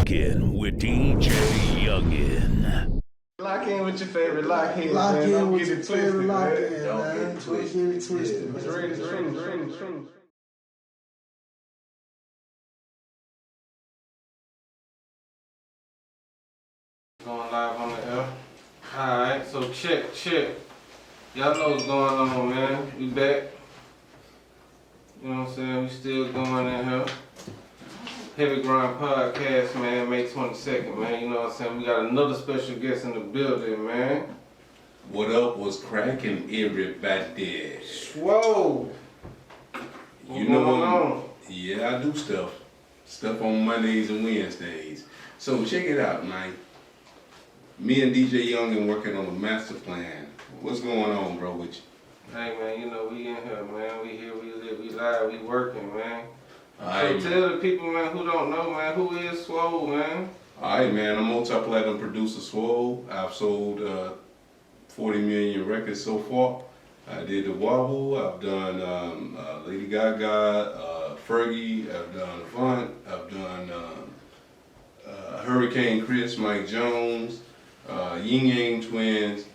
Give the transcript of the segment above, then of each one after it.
Lock in with DJ Youngin. Lock in with your favorite lockhead, Lock man. in Don't with get your it favorite twisted, lockhead, man. man. Don't get it twisted. It's ready. Going live on the air. Alright, so check. Y'all know what's going on, man. We back. You know what I'm saying? We still going in here. Heavy Grind Podcast, man, May 22nd, man. You know what I'm saying? We got another special guest in the building, man. What up was cracking, everybody? Whoa! You know, yeah, I do stuff on Mondays and Wednesdays. So check it out, man. Me and DJ Youngin working on a master plan. What's going on, bro, with you? Hey, man, you know, we in here, man. We here, we live, we live, we working, man. Alright, So tell the people, man, who don't know, man, who is Swole, man? Alright, man, I'm multi-platinum producer Swole. I've sold 40 million records so far. I did the Wobble, I've done Lady Gaga, Fergie, I've done Avant, I've done Hurricane Chris, Mike Jones, Ying Yang Twins.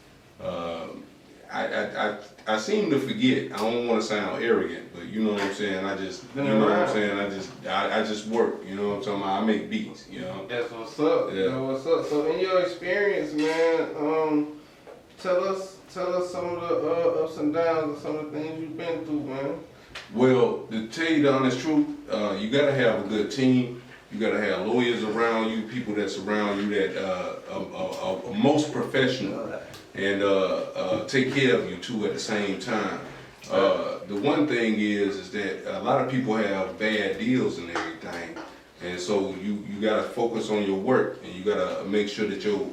I seem to forget. I don't want to sound arrogant, but you know what I'm saying. I just work. You know what I'm talking about. I make beats. You know. That's what's up. Yeah. You know what's up. So in your experience, man, tell us some of the ups and downs of some of the things you've been through, man. Well, to tell you the honest truth, you gotta have a good team. You gotta have lawyers around you, people that surround you that are most professional and take care of you too at the same time. The one thing is that a lot of people have bad deals and everything, and so you gotta focus on your work and you gotta make sure that your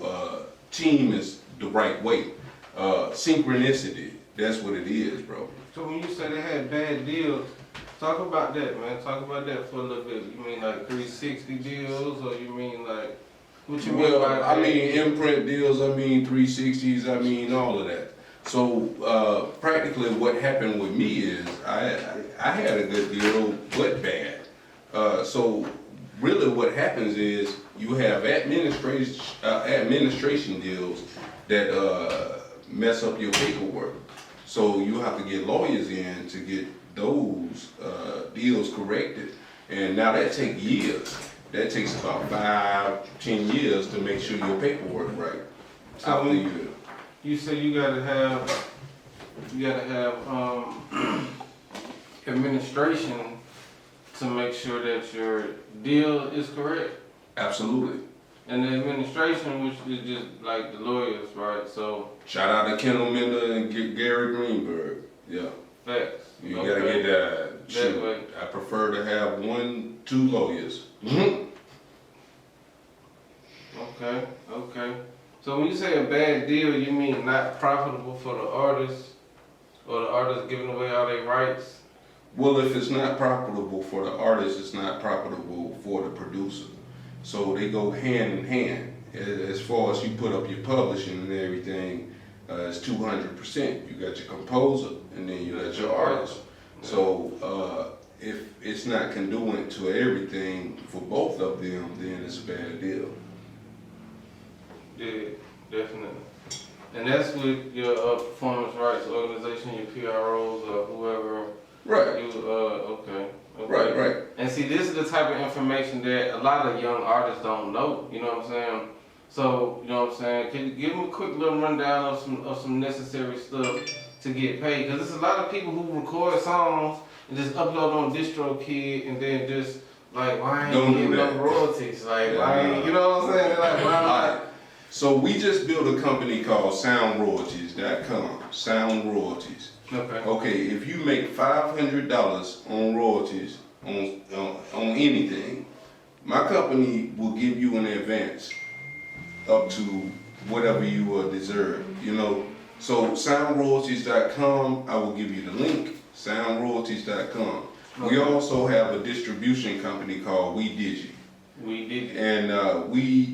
team is the right way. Synchronicity, that's what it is, bro. So when you say they had bad deals, talk about that, man. Talk about that for a little bit. You mean like 360 deals, or you mean like what you mean by I that? mean imprint deals, I mean 360s, I mean all of that. So practically what happened with me is I had a good deal, but bad. So really what happens is you have administration deals that mess up your paperwork. So you have to get lawyers in to get those deals corrected. And now that takes years. That takes about 5-10 years to make sure your paperwork right. So After when you say you gotta have administration to make sure that your deal is correct. Absolutely. And the administration, which is just like the lawyers, right? So Shout out to Kendall Mender and Gary Greenberg. Yeah. facts. You gotta get that. That way. I prefer to have 1-2 lawyers. Okay. So when you say a bad deal, you mean not profitable for the artist, or the artist giving away all their rights? Well, if it's not profitable for the artist, it's not profitable for the producer. So they go hand in hand. As far as you put up your publishing and everything, it's 200%. You got your composer and then you got your artist. So if it's not congruent to everything for both of them, then it's a bad deal. Yeah, definitely. And that's with your performance rights organization, your PROs, or whoever. Right. You okay. Right. And see, this is the type of information that a lot of young artists don't know. You know what I'm saying? So, you know what I'm saying? Can you give them a quick little rundown of some necessary stuff to get paid? Because there's a lot of people who record songs and just upload on DistroKid and then just like, why ain't getting no royalties? Like, why ain't, you know what I'm saying? They're like, why? So we just built a company called SoundRoyalties.com. Sound Royalties. Okay, if you make $500 on royalties on anything, my company will give you an advance up to whatever you deserve. You know, so SoundRoyalties.com. I will give you the link. SoundRoyalties.com. We also have a distribution company called WeDigi. And we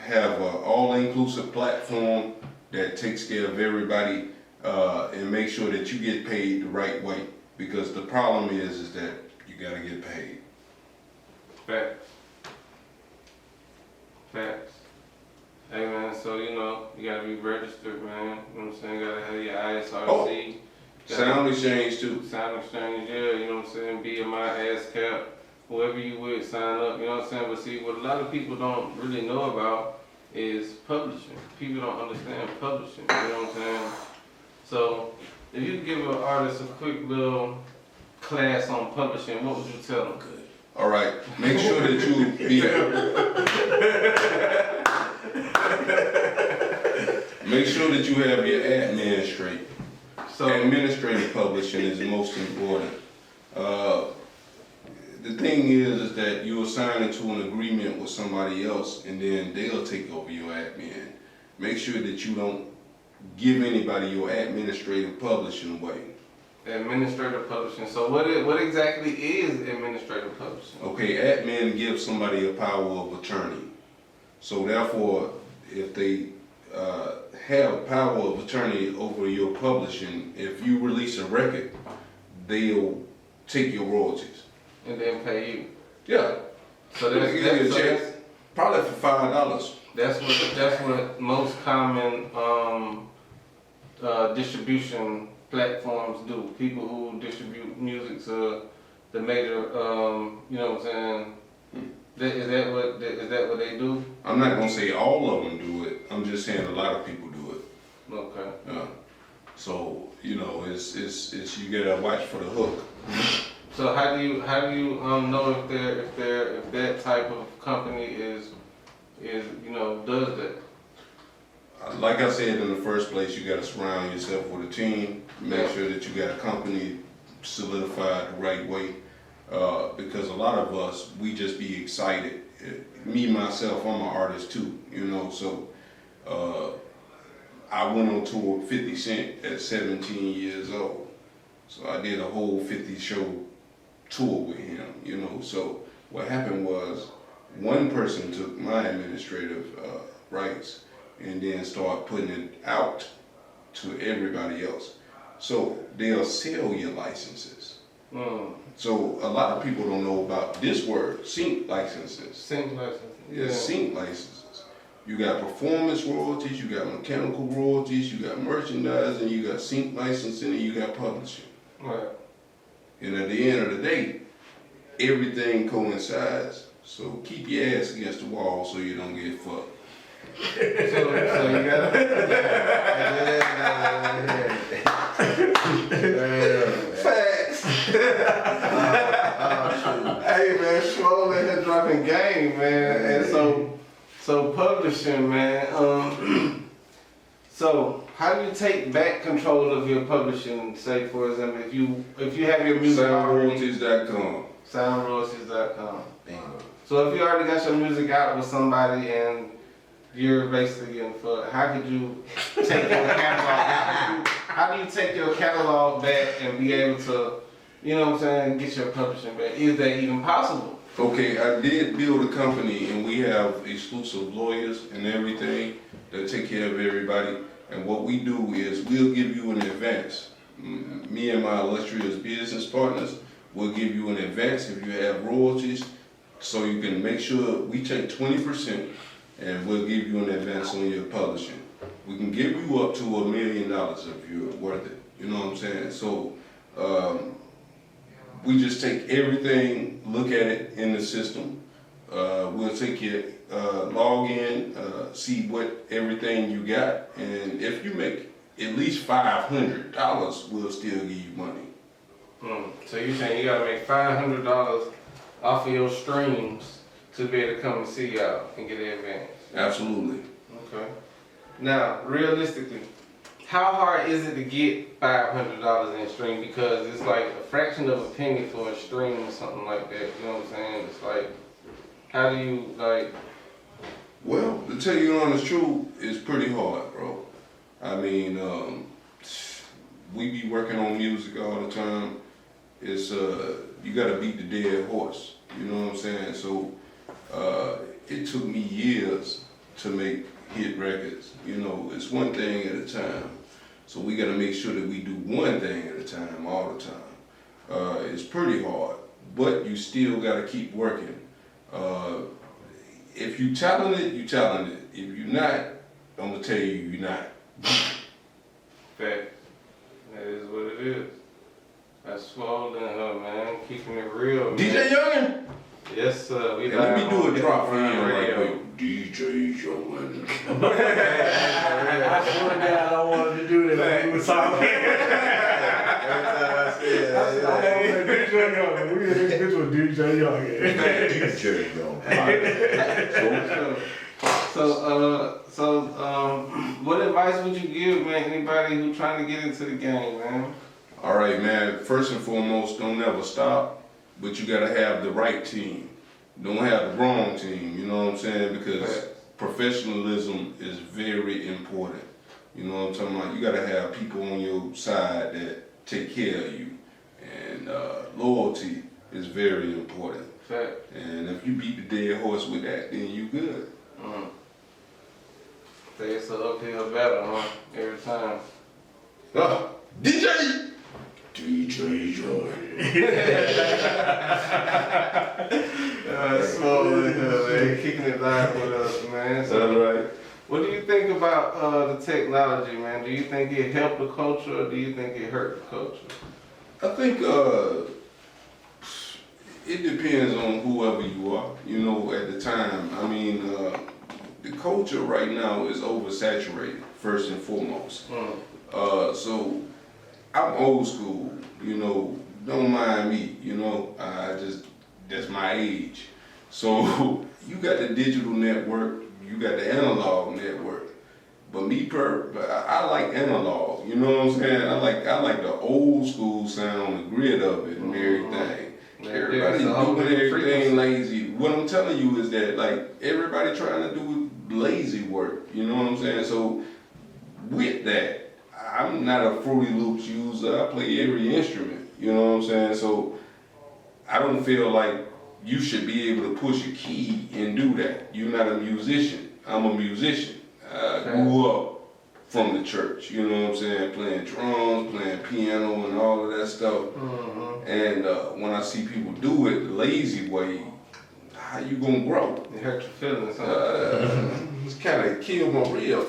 have an all-inclusive platform that takes care of everybody and make sure that you get paid the right way. Because the problem is that you gotta get paid. Facts. Facts. Hey man, so you know, you gotta be registered, man. You know what I'm saying? You gotta have your ISRC. Sound exchange too. Sound exchange, yeah, you know what I'm saying? BMI, ASCAP, whoever you would sign up, you know what I'm saying? But see, what a lot of people don't really know about is publishing. People don't understand publishing, you know what I'm saying? So, if you could give an artist a quick little class on publishing, what would you tell them? All right, make sure that you be. Make sure that you have your admin straight. So, Administrative publishing is the most important. The thing is that you sign into an agreement with somebody else and then they'll take over your admin. Make sure that you don't give anybody your administrative publishing away. administrative publishing. So what exactly is administrative publishing? Okay, admin gives somebody a power of attorney. So therefore, if they have power of attorney over your publishing, if you release a record, they'll take your royalties. And then pay you. Yeah. So They give you a check, probably for $5. that's what most common distribution platforms do. People who distribute music to the major, you know what I'm saying? Is that what they do? I'm not gonna say all of them do it. I'm just saying a lot of people do it. Okay. So you know, it's you gotta watch for the hook. So how do you know if that type of company is you know does that? Like I said in the first place, you gotta surround yourself with a team. Make sure that you got a company solidified the right way. Because a lot of us, we just be excited. Me, myself, I'm an artist too, you know, so I went on tour with 50 Cent at 17 years old. So I did a whole 50 show tour with him, you know. So what happened was one person took my administrative rights and then started putting it out to everybody else. So they'll sell your licenses. So a lot of people don't know about this word, sync licenses. Sync license. Yeah, sync licenses. You got performance royalties, you got mechanical royalties, you got merchandising, you got sync licensing, and you got publishing. Right. And at the end of the day, everything coincides. So keep your ass against the wall so you don't get fucked. So you gotta. Facts. Hey man, Swole in here dropping game, man. And so publishing, man. So how do you take back control of your publishing? Say for example, if you have your music already, Soundroyalties.com. soundroyalties.com. So if you already got your music out with somebody and you're basically getting fucked, how could you take your catalog? How do you take your catalog back and be able to, you know what I'm saying, get your publishing back? Is that even possible? Okay, I did build a company and we have exclusive lawyers and everything that take care of everybody. And what we do is we'll give you an advance. Me and my illustrious business partners will give you an advance if you have royalties, so you can make sure we take 20% and we'll give you an advance on your publishing. We can give you up to $1 million if you're worth it. You know what I'm saying? So we just take everything, look at it in the system. We'll take your log in, see what everything you got, and if you make at least $500, we'll still give you money. So you're saying you gotta make $500 off of your streams to be able to come and see y'all and get an advance? Absolutely. Okay. Now, realistically, how hard is it to get $500 in a stream? Because it's like a fraction of a penny for a stream or something like that. You know what I'm saying? It's like, how do you like? Well, to tell you the honest truth, it's pretty hard, bro. I mean, we be working on music all the time. It's you gotta beat the dead horse. You know what I'm saying? So it took me years to make hit records. You know, it's one thing at a time. So we gotta make sure that we do one thing at a time, all the time. It's pretty hard, but you still gotta keep working. if you talented, you talented. If you're not, I'm gonna tell you you're not. Fact. That is what it is. That's swollen up, man. Keeping it real, man. DJ Youngin. Yes, sir. We Yeah, let me live do on a drop for you Hip Hop right Radio. quick. DJ Youngin. I swear to God, I wanted to do that when we were talking. DJ Young. We in this bitch with DJ Young. DJ Youngin. What advice would you give, man, anybody who trying to get into the game, man? All right, man. First and foremost, don't never stop, but you gotta have the right team. Don't have the wrong team. You know what I'm saying? Because professionalism is very important. You know what I'm talking about? You gotta have people on your side that take care of you, and loyalty is very important. Fact. And if you beat the dead horse with that, then you good. Say it's an uphill battle, huh? Every time. DJ Youngin. Swollen up, man. Kicking it live with us, man. That's So, right. what do you think about the technology, man? Do you think it helped the culture, or do you think it hurt the culture? I think it depends on whoever you are. You know, at the time. I mean, the culture right now is oversaturated, first and foremost. So I'm old school, you know, don't mind me, you know, that's my age. So you got the digital network, you got the analog network. But me I like analog, you know what I'm saying? I like the old school sound, the grit of it and everything. Everybody doing everything lazy. What I'm telling you is that like everybody trying to do lazy work, you know what I'm saying? So with that, I'm not a Fruity Loops user. I play every instrument, you know what I'm saying? So I don't feel like you should be able to push a key and do that. You're not a musician. I'm a musician. I grew up from the church, you know what I'm saying? Playing drums, playing piano and all of that stuff. And when I see people do it the lazy way, how you gonna grow? It hurt your feelings, huh? It's kind of killed my rib.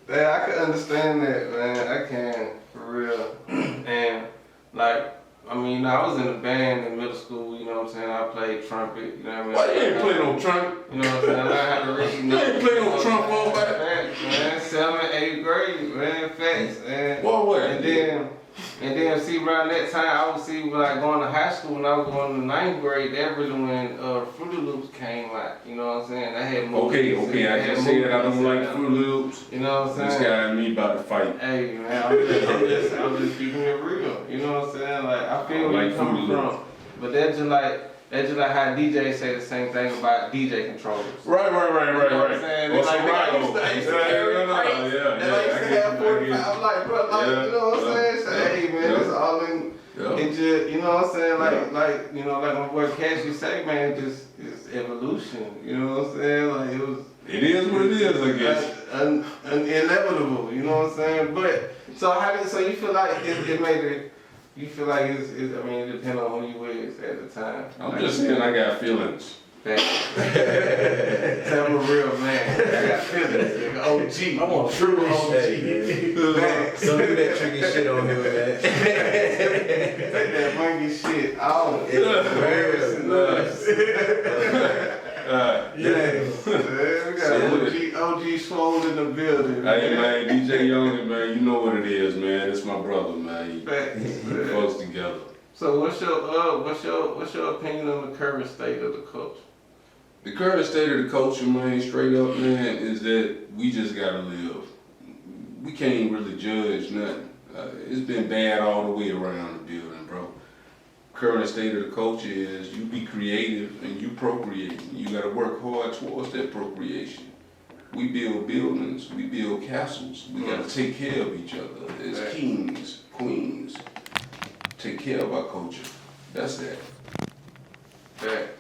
Yeah, I can understand that, man. I can, for real. And, like, I mean, I was in a band in middle school, you know what I'm saying? I played trumpet, you know what I mean? Why you ain't play no trumpet? You know what I'm saying? I learned how to read. You ain't play no trombone, man. Facts, man. 7th, 8th grade, man. Facts, man. Well, what? And then see around that time, I would see when I going to high school, when I was going to 9th grade, that really when Fruity Loops came out. You know what I'm saying? I had movies. Okay, I just said I don't like Fruity Loops. You know what I'm saying? This guy and me about to fight. Hey man, I'm just keeping it real. You know what I'm saying? Like I feel where you coming from, but that's just like how DJs say the same thing about DJ controllers. Right. You know what I'm saying? What's Like, right? I used to carry crates, and I used to have 45. I'm like, bro, you know what I'm saying? Say, hey man, it's all in. It just, you know what I'm saying? Like you know, like my boy Cassie say, man, just it's evolution. You know what I'm saying? Like it was. It is what it is, I guess. Inevitable, you know what I'm saying? But so you feel like it made it. You feel like it's I mean, it depends on who you with at the time. I'm just saying I got feelings. Tell I'm a real man. I got feelings. Nigga. OG. I'm a true OG. Don't do that tricky shit on here, man. Take that monkey shit out. We got OG Swole in the building. Hey man, DJ Youngin, man, you know what it is, man. It's my brother, man. We're close together. So what's your opinion on the current state of the culture? The current state of the culture, man, straight up, man, is that we just gotta live. We can't really judge nothing. It's been bad all the way around the building, bro. Current state of the culture is you be creative and you procreate. You gotta work hard towards that procreation. We build buildings, we build castles. We gotta take care of each other as kings, queens. Take care of our culture. That's that. Fact.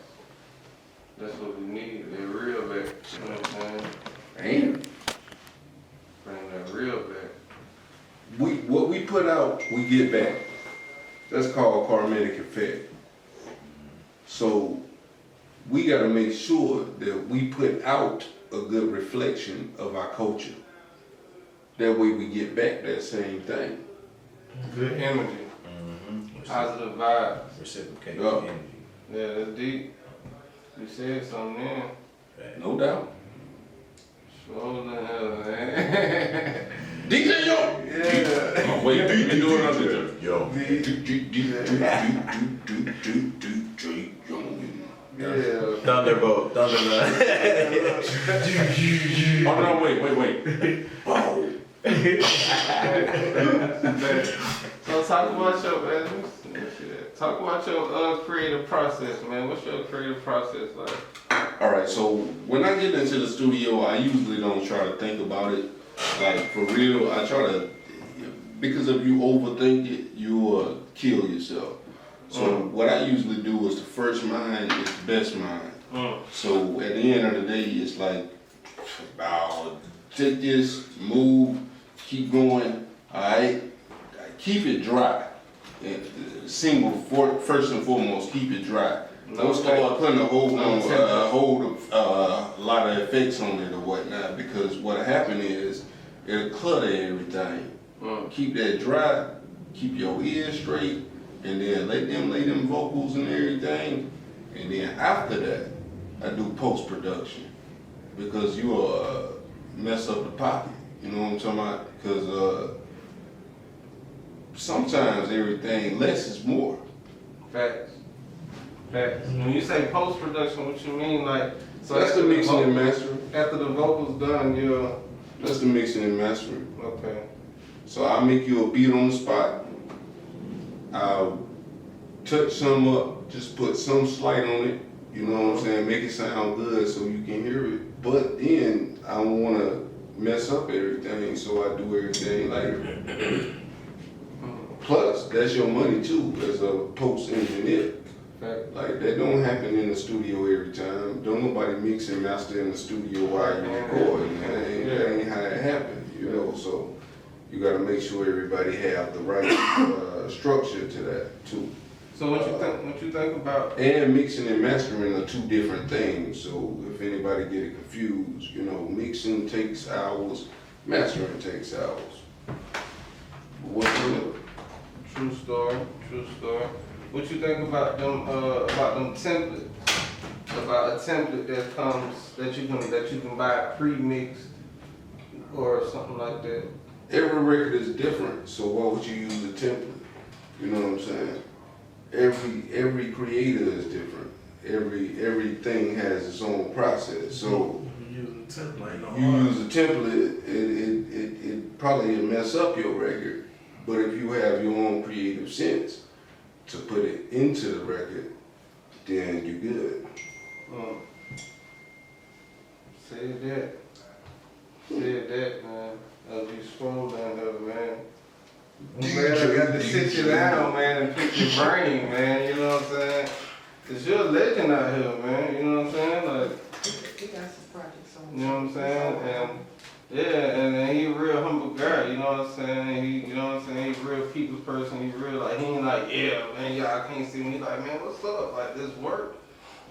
That's what we need. That real back. You know what I'm saying? Damn. Bring that real back. What we put out, we get back. That's called karmic effect. So we gotta make sure that we put out a good reflection of our culture. That way we get back that same thing. Good energy, positive vibes. Reciprocating Yeah. energy. Yeah, that's deep. You said something there. No doubt. Sure the hell, man. DJ Yo! Yeah. Oh, wait, you doing another Yo. Yeah. Thunderbolt. Thunderbolt. Oh no, wait. Oh. So talk about your man. Let me see that. Talk about your creative process, man. What's your creative process like? Alright, so when I get into the studio, I usually don't try to think about it. Like, for real, I try to, because if you overthink it, you'll kill yourself. So what I usually do is the first mind is the best mind. So at the end of the day, it's like, take this, move, keep going, alright? Keep it dry. And first and foremost, keep it dry. Don't start putting a whole lot of effects on it or whatnot, because what'll happen is it'll clutter everything. Keep that dry, keep your ears straight, and then let them lay them vocals and everything. And then after that, I do post-production, because you'll mess up the pocket. You know what I'm talking about? Because sometimes everything less is more. Facts. When you say post production, what you mean? Like, so That's the mixing and mastering. After the vocals done, you're That's the mixing and mastering. okay. So I'll make you a beat on the spot. I'll touch some up, just put some slight on it. You know what I'm saying? Make it sound good so you can hear it. But then I don't want to mess up everything, so I do everything like. Plus, that's your money too, as a post engineer. Fact. Like, that don't happen in the studio every time. Don't nobody mix and master in the studio while you recording. That ain't how it happens, you know. So you got to make sure everybody have the right structure to that too. So what you think? What you think about? And mixing and mastering are two different things. So if anybody get it confused, you know, mixing takes hours, mastering takes hours. What's the True story. What you think about them templates? About a template that comes that you can buy pre-mixed or something like that. Every record is different, so why would you use a template? You know what I'm saying? Every creator is different. Everything has its own process. So you use a template, it probably will mess up your record. But if you have your own creative sense to put it into the record, then you're good. Said that, man. As you scroll down there, man. Man, I got to sit you down, man, and pick your brain, man. You know what I'm saying? Cause you're a legend out here, man. You know what I'm saying? Like, We got some projects on. you know what I'm saying? And yeah, and he a real humble guy. You know what I'm saying? You know what I'm saying? He a real people's person. He real like he ain't like, yeah, man, y'all can't see me. He like, man, what's up? Like this work.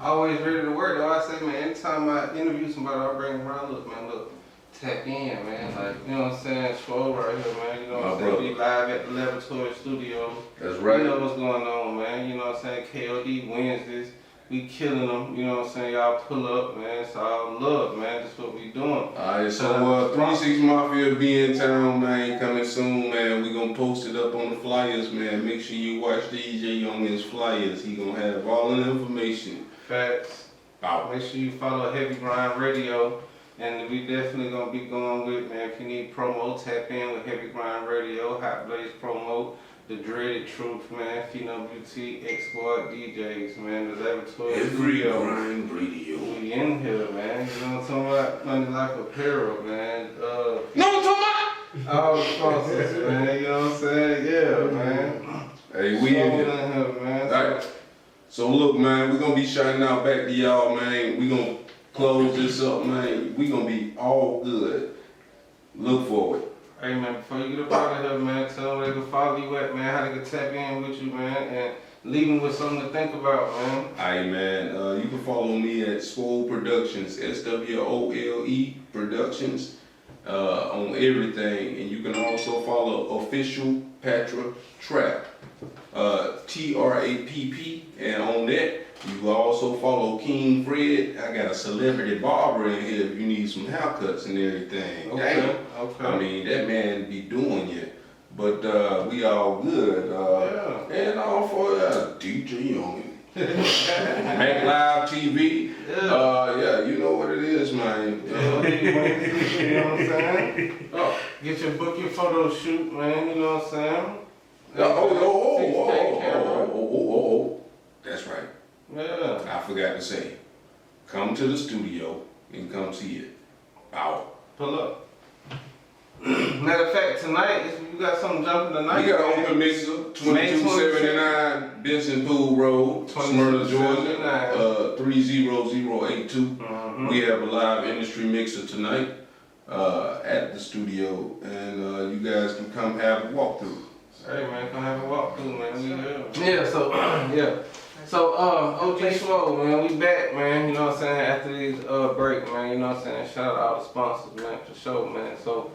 Always ready to work. Though I say, man, anytime I interview somebody, I bring them around. Look, man, look. Tap in, man. Like, you know what I'm saying? Swole right here, man. You know what I'm saying? We live at the Laboratory Studio. That's You know what's going on, man. You know what I'm saying? KOD Wednesdays. We killing them. You know what I'm saying? Y'all pull up, man. It's all love, man. That's what we doing. Alright, so 36 Mafia be in town, man, coming soon, man. We gonna post it up on the flyers, man. Make sure you watch DJ on his flyers. He gonna have all the information. Facts. Make sure you follow Heavy Grind Radio. And we definitely gonna be going with, man. If you need promo, tap in with Heavy Grind Radio, Hot Blaze Promo, The Dreaded Truth, man. Pheno Beauty, Export DJs, man. The Laboratory Studio. Grind Radio. We in here, man. You know what I'm talking about? Money Like Apparel, man. No, I'm talking about. All the sponsors, man. You know what I'm saying? Yeah, man. Hey, we in here. here, man. Alright. So look, man, we gonna be shouting out back to y'all, man. We gonna close this up, man. We gonna be all good. Look forward. Hey man, before you get up out of here, man, tell them where they can follow you at, man, how they can tap in with you, man, and leaving with something to think about, man. Alright, man. You can follow me at Swole Productions, SWOLE Productions, on everything, and you can also follow Official Patra Trap, TRAPP, and on that you can also follow King Fred. I got a celebrity barber in here if you need some haircuts and everything. Okay, Damn. okay. I mean, that man be doing it. But we all good. And all for DJ Youngin. Mac Live TV. Yeah, you know what it is, man. You know what I'm saying? Oh, get your book, your photo shoot, man. You know what I'm saying? Oh. That's right. Yeah. I forgot to say. Come to the studio and come see it. Wow. Pull up. Matter of fact, tonight, if you got something jumping tonight. We got an open mixer, 2279 Benson Pool Road, Smyrna, Georgia, 30082. We have a live industry mixer tonight at the studio, and you guys can come have a walkthrough. Hey man, come have a walkthrough, man. We here. Yeah, so yeah. So OG Swole, man, we back, man. You know what I'm saying? After these break, man. You know what I'm saying? Shout out all the sponsors, man, for sure, man. So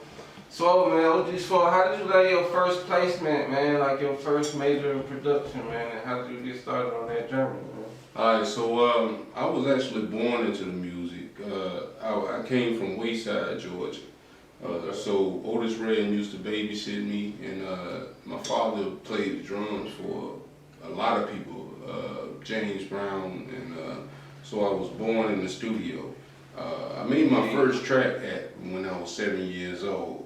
Swole, man, OG Swole, how did you get your first placement, man? Like your first major production, man, and how did you get started on that journey, man? Alright, so I was actually born into the music. I came from Wayside, Georgia. So Otis Redding used to babysit me, and my father played the drums for a lot of people, James Brown, and so I was born in the studio. I made my first track when I was 7 years old.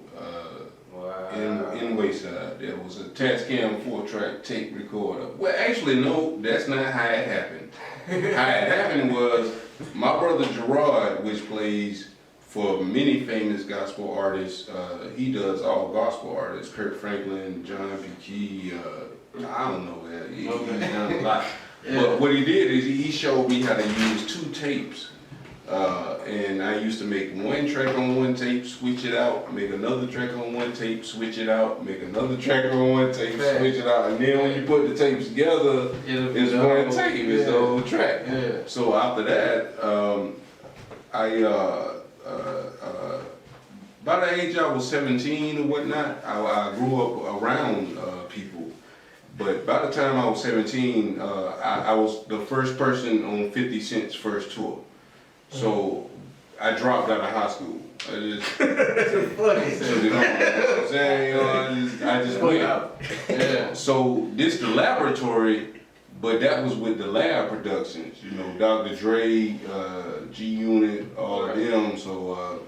In Wayside, there was a Tascam 4-track tape recorder. Well, actually, no, that's not how it happened. How it happened was my brother Gerard, which plays for many famous gospel artists. He does all gospel artists: Kirk Franklin, John P. Key. I don't know that. He's done a lot. But what he did is he showed me how to use 2 tapes. And I used to make one track on one tape, switch it out, make another track on one tape, switch it out, make another track on one tape, switch it out, and then when you put the tapes together, it's one tape, it's the whole track. Yeah. So after that, by the age I was 17 or whatnot, I grew up around people. But by the time I was 17, I was the first person on 50 Cent's first tour. So I dropped out of high school. I just, you know what I'm saying? I just went out. Yeah. So this the laboratory, but that was with the Lab Productions. You know, Dr. Dre, G Unit, all of them. So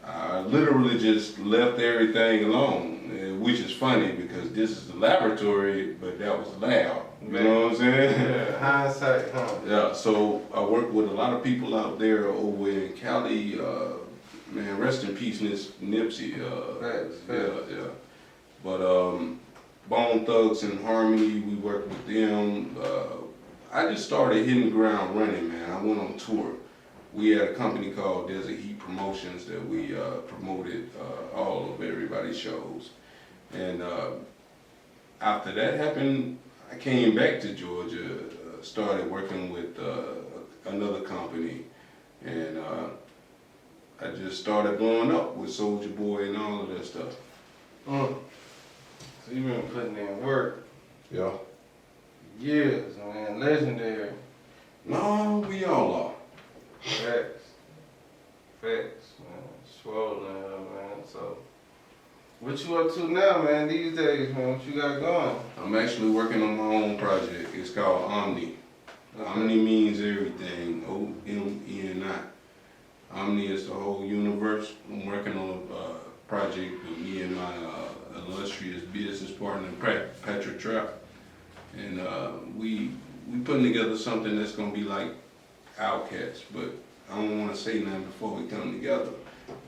I literally just left everything alone, which is funny because this is the laboratory, but that was the lab. You know what I'm saying? Yeah, hindsight, huh? Yeah, so I work with a lot of people out there over in Cali. Man, rest in peace, Nipsey. Yeah. But Bone Thugs and Harmony, we work with them. I just started hitting the ground running, man. I went on tour. We had a company called Desert Heat Promotions that we promoted all of everybody's shows. And after that happened, I came back to Georgia, started working with another company, and I just started blowing up with Soulja Boy and all of that stuff. So you've been putting in work. Yeah. Years, man. Legendary. No, we all are. Facts, man. Swollen, man. So, what you up to now, man, these days, man? What you got going? I'm actually working on my own project. It's called Omni. Okay. Omni means everything. O-M-E-N-I. Omni is the whole universe. I'm working on a project with me and my illustrious business partner, Patrick Trap. And we putting together something that's gonna be like Outkast, but I don't want to say nothing before we come together.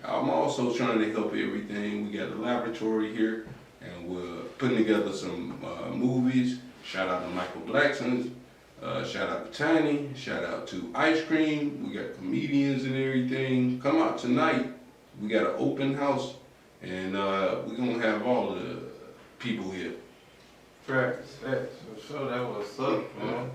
I'm also trying to help everything. We got a laboratory here, and we're putting together some movies. Shout out to Michael Blackson, shout out to Tiny, shout out to Ice Cream. We got comedians and everything. Come out tonight. We got an open house, and we're gonna have all of the people here. Facts. For sure, that was up, man.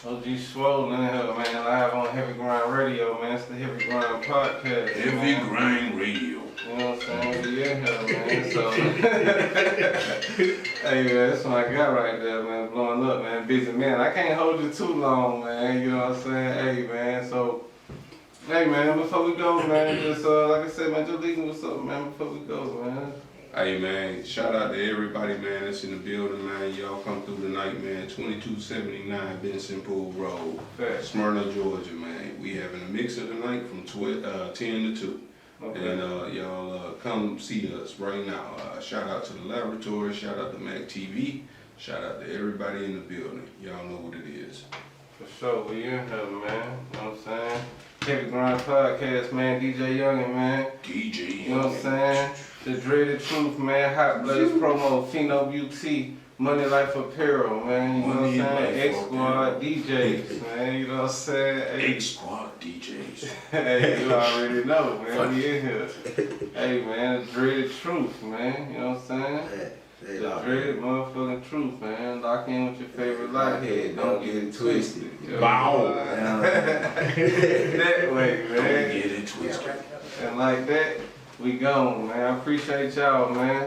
OG Swole in here, man, live on Heavy Grind Radio, man. It's the Heavy Grind Podcast. Heavy man. Grind Radio. You know what I'm saying? We in here, man. So, hey, man, that's what I got right there, man. Blowing up, man. Busy man. I can't hold you too long, man. You know what I'm saying? Hey, man. So, hey, man, before we go, man, just like I said, man, just leaving with something, man, before we go, man. Hey man, shout out to everybody, man, that's in the building, man. Y'all come through tonight, man. 2279 Benson Pool Road, Facts. Smyrna, Georgia, man. We having a mixer tonight from 10 to 2. Okay. And y'all come see us right now. Shout out to the laboratory, shout out to Mac TV, shout out to everybody in the building. Y'all know what it is. For sure, we in here, man. You know what I'm saying? Heavy Grind Podcast, man. DJ Youngin, man. DJ. You know what I'm saying? The Dreaded Truth, man. Hot Blaze Promo, Pheno Beauty, Money Life Apparel, man. You know what I'm Money saying? Life X Squad DJs, man. You know what I'm saying? Hey, X Squad DJs. hey, you already know, man. We in here. Hey, man. The Dreaded Truth, man. You know what I'm saying? The Dreaded motherfucking truth, man. Lock in with your favorite lighthead. Don't get it twisted. Bow. That way, Don't man. get it twisted. And like that, we gone, man. I appreciate y'all, man.